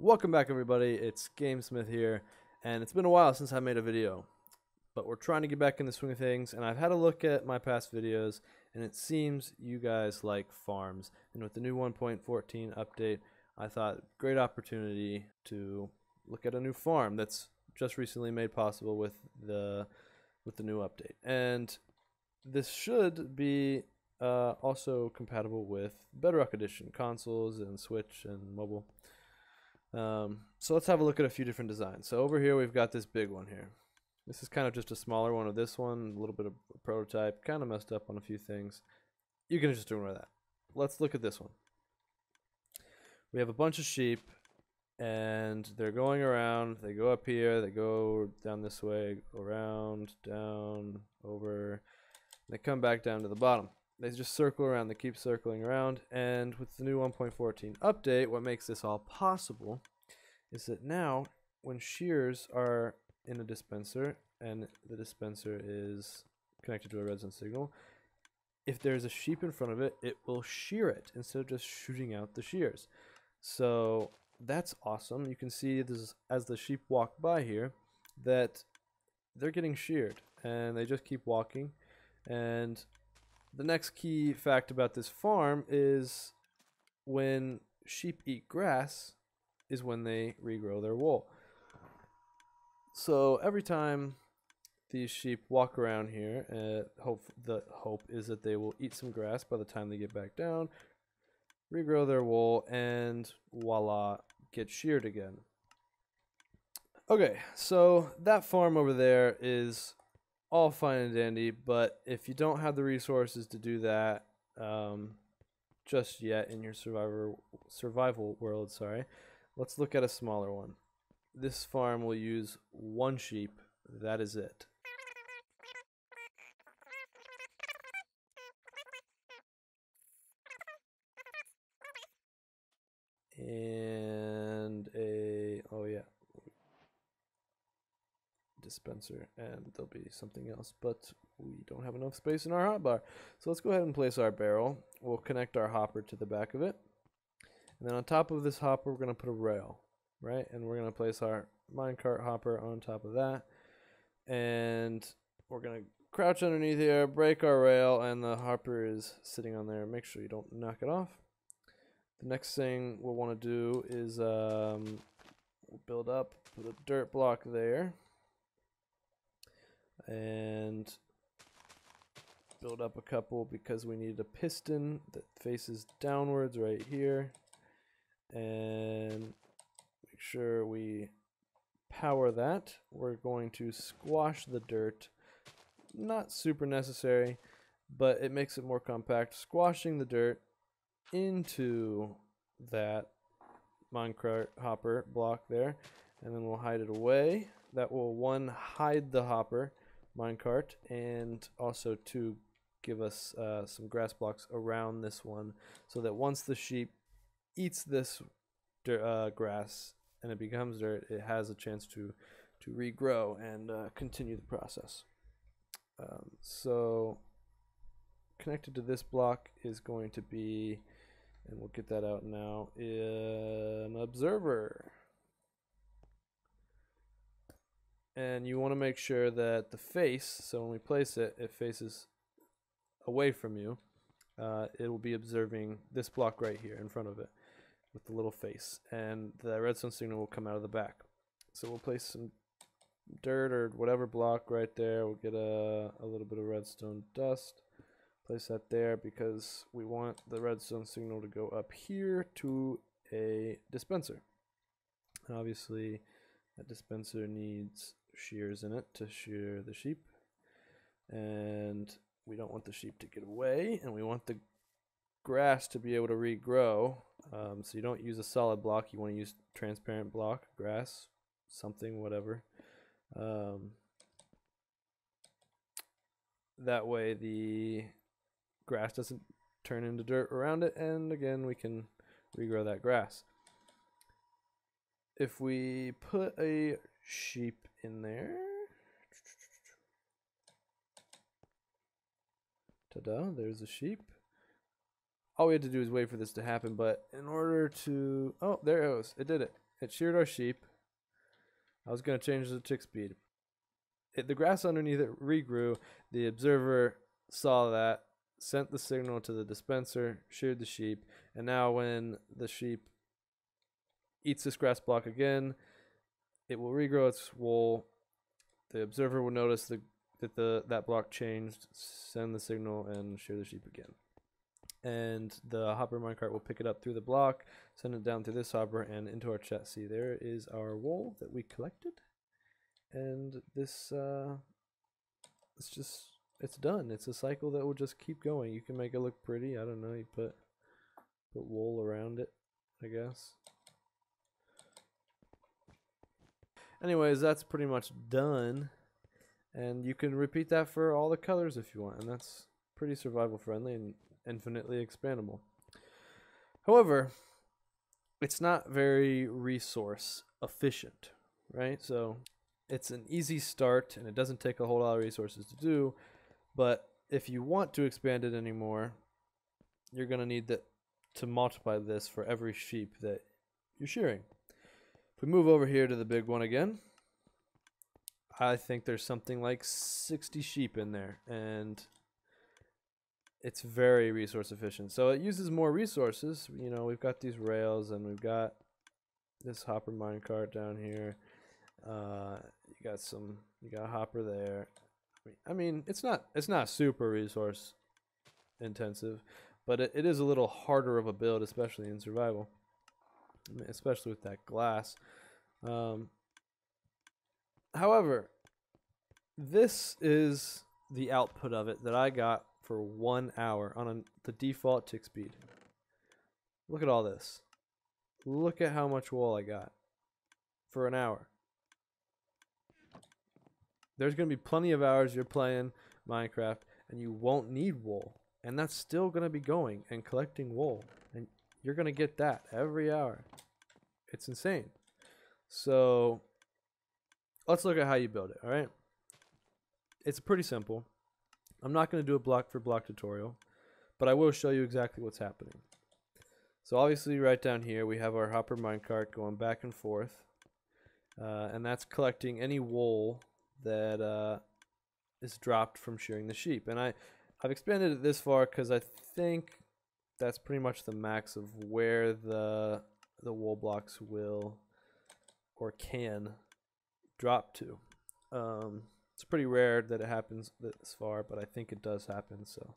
Welcome back, everybody. It's GameSmith here, and it's been a while since I made a video, but we're trying to get back in the swing of things, and I've had a look at my past videos, and it seems you guys like farms, and with the new 1.14 update, I thought great opportunity to look at a new farm that's just recently made possible with the new update. And this should be also compatible with Bedrock Edition consoles and Switch and mobile. So let's have a look at a few different designs. So over here we've got this big one here. This is kind of just a smaller one of this one, a little bit of a prototype, kind of messed up on a few things. You can just ignore that. Let's look at this one. We have a bunch of sheep, and they're going around. They go up here, they go down this way, go around, down, over. They come back down to the bottom. They just circle around, they keep circling around, and with the new 1.14 update, what makes this all possible is that now, when shears are in a dispenser, and the dispenser is connected to a redstone signal, if there's a sheep in front of it, it will shear it instead of just shooting out the shears. So that's awesome. You can see this as the sheep walk by here that they're getting sheared, and they just keep walking. And the next key fact about this farm is when sheep eat grass is when they regrow their wool. So every time these sheep walk around here, the hope is that they will eat some grass by the time they get back down, regrow their wool, and voila, get sheared again. Okay, so that farm over there is all fine and dandy, but if you don't have the resources to do that just yet in your survival world, let's look at a smaller one. This farm will use one sheep. That is it. And dispenser, and there'll be something else, but we don't have enough space in our hotbar. So let's go ahead and place our barrel. We'll connect our hopper to the back of it, and then on top of this hopper we're going to put a rail, right? And we're going to place our minecart hopper on top of that, and we're going to crouch underneath here, break our rail, and the hopper is sitting on there. Make sure you don't knock it off. The next thing we'll want to do is we'll build up, put a dirt block there, and build up a couple because we need a piston that faces downwards right here, and make sure we power that. We're going to squash the dirt. Not super necessary, but it makes it more compact. Squashing the dirt into that minecart hopper block there, and then we'll hide it away. That will hide the hopper minecart, and also to give us some grass blocks around this one, so that once the sheep eats this grass and it becomes dirt, it has a chance to regrow and continue the process. So connected to this block is going to be, and we'll get that out now, an observer. And you want to make sure that the face, so when we place it, it faces away from you. It will be observing this block right here in front of it with the little face, and the redstone signal will come out of the back. So we'll place some dirt or whatever block right there. We'll get a little bit of redstone dust. Place that there because we want the redstone signal to go up here to a dispenser. And obviously, that dispenser needs shears in it to shear the sheep, and we don't want the sheep to get away, and we want the grass to be able to regrow. So you don't use a solid block, you want to use transparent block, grass, something, whatever. That way the grass doesn't turn into dirt around it, and again we can regrow that grass. If we put a sheep in there, ta-da, there's a sheep. All we had to do is wait for this to happen, but in order to, oh, there it goes, it did it. it sheared our sheep. I was going to change the tick speed. The grass underneath it regrew. The observer saw that, sent the signal to the dispenser, sheared the sheep, and now when the sheep eats this grass block again, it will regrow its wool. The observer will notice that block changed, send the signal, and shear the sheep again. And the hopper minecart will pick it up through the block, send it down through this hopper and into our chest. See, there is our wool that we collected, and this it's done. It's a cycle that will just keep going. You can make it look pretty. I don't know. You put wool around it, I guess. Anyways, that's pretty much done, and you can repeat that for all the colors if you want, and that's pretty survival friendly and infinitely expandable. However, it's not very resource efficient, right? So it's an easy start and it doesn't take a whole lot of resources to do, but if you want to expand it anymore, you're going to need to multiply this for every sheep that you're shearing. If we move over here to the big one again, I think there's something like 60 sheep in there, and it's very resource efficient. So it uses more resources. You know, we've got these rails and we've got this hopper minecart down here. You got a hopper there. I mean, it's not super resource intensive, but it is a little harder of a build, especially in survival. I mean, especially with that glass. However, this is the output of it that I got for 1 hour on the default tick speed. Look at all this. Look at how much wool I got for an hour. There's going to be plenty of hours you're playing Minecraft and you won't need wool, and that's still going to be going and collecting wool, and you're going to get that every hour. It's insane. So let's look at how you build it. All right, it's pretty simple. I'm not going to do a block for block tutorial, but I will show you exactly what's happening. So obviously right down here we have our hopper minecart going back and forth, and that's collecting any wool that is dropped from shearing the sheep. And I've expanded it this far because I think that's pretty much the max of where the wool blocks will or can drop to. It's pretty rare that it happens this far, but I think it does happen. So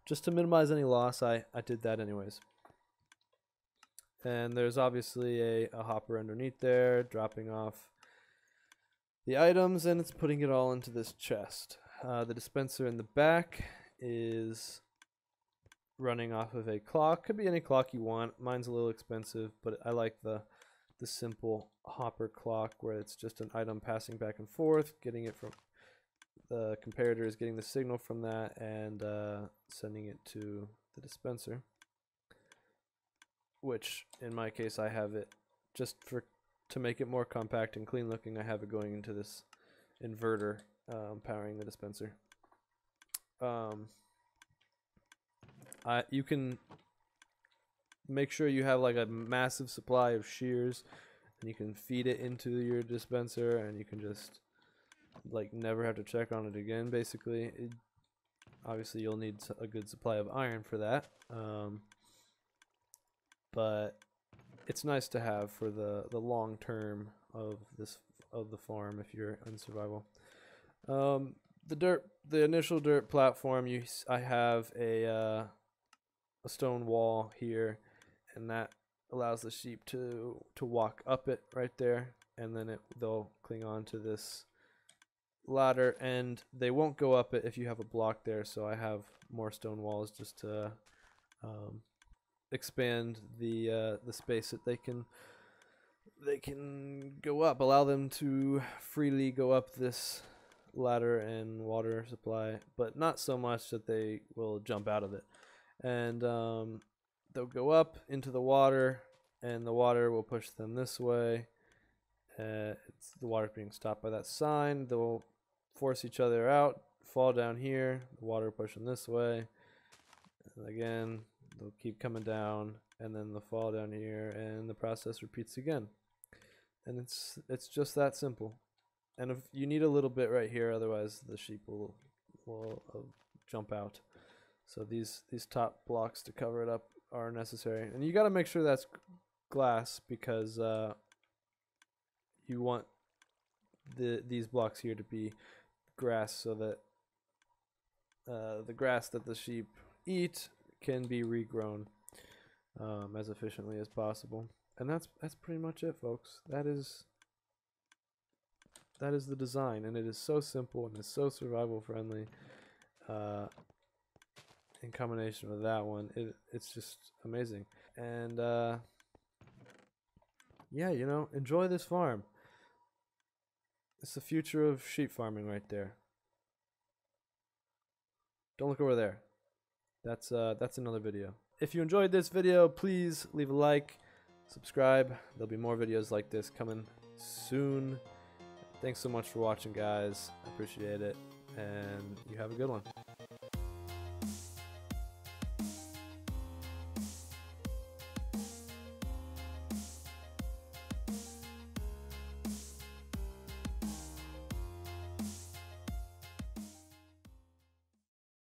just to minimize any loss, I did that anyways. And there's obviously a hopper underneath there dropping off the items, and it's putting it all into this chest. The dispenser in the back is running off of a clock. Could be any clock you want. Mine's a little expensive, but I like the simple hopper clock where it's just an item passing back and forth, getting it from the comparator is getting the signal from that and sending it to the dispenser, which in my case I have it just to make it more compact and clean looking. I have it going into this inverter powering the dispenser. You can make sure you have like a massive supply of shears, and you can feed it into your dispenser, and you can just like never have to check on it again. Basically, obviously you'll need a good supply of iron for that, but it's nice to have for the long term of the farm if you're in survival. The initial dirt platform, I have a stone wall here, and that allows the sheep to walk up it right there, and then they'll cling on to this ladder, and they won't go up it if you have a block there. So I have more stone walls just to expand the space that they can go up, allow them to freely go up this ladder and water supply, but not so much that they will jump out of it. And they'll go up into the water, and the water will push them this way. The water being stopped by that sign. They'll force each other out, fall down here, the water push them this way, and again they'll keep coming down, and then they'll fall down here, and the process repeats again. And it's just that simple. And if you need a little bit right here, otherwise the sheep will jump out. So these top blocks to cover it up are necessary. And you got to make sure that's glass, because you want these blocks here to be grass, so that the grass that the sheep eat can be regrown as efficiently as possible. And that's pretty much it, folks. That is the design, and it is so simple and it's so survival friendly. In combination with that one, it's just amazing. And yeah, you know, enjoy this farm. It's the future of sheep farming right there. Don't look over there. That's another video. If you enjoyed this video, please leave a like, subscribe. There'll be more videos like this coming soon. Thanks so much for watching, guys. I appreciate it, and you have a good one.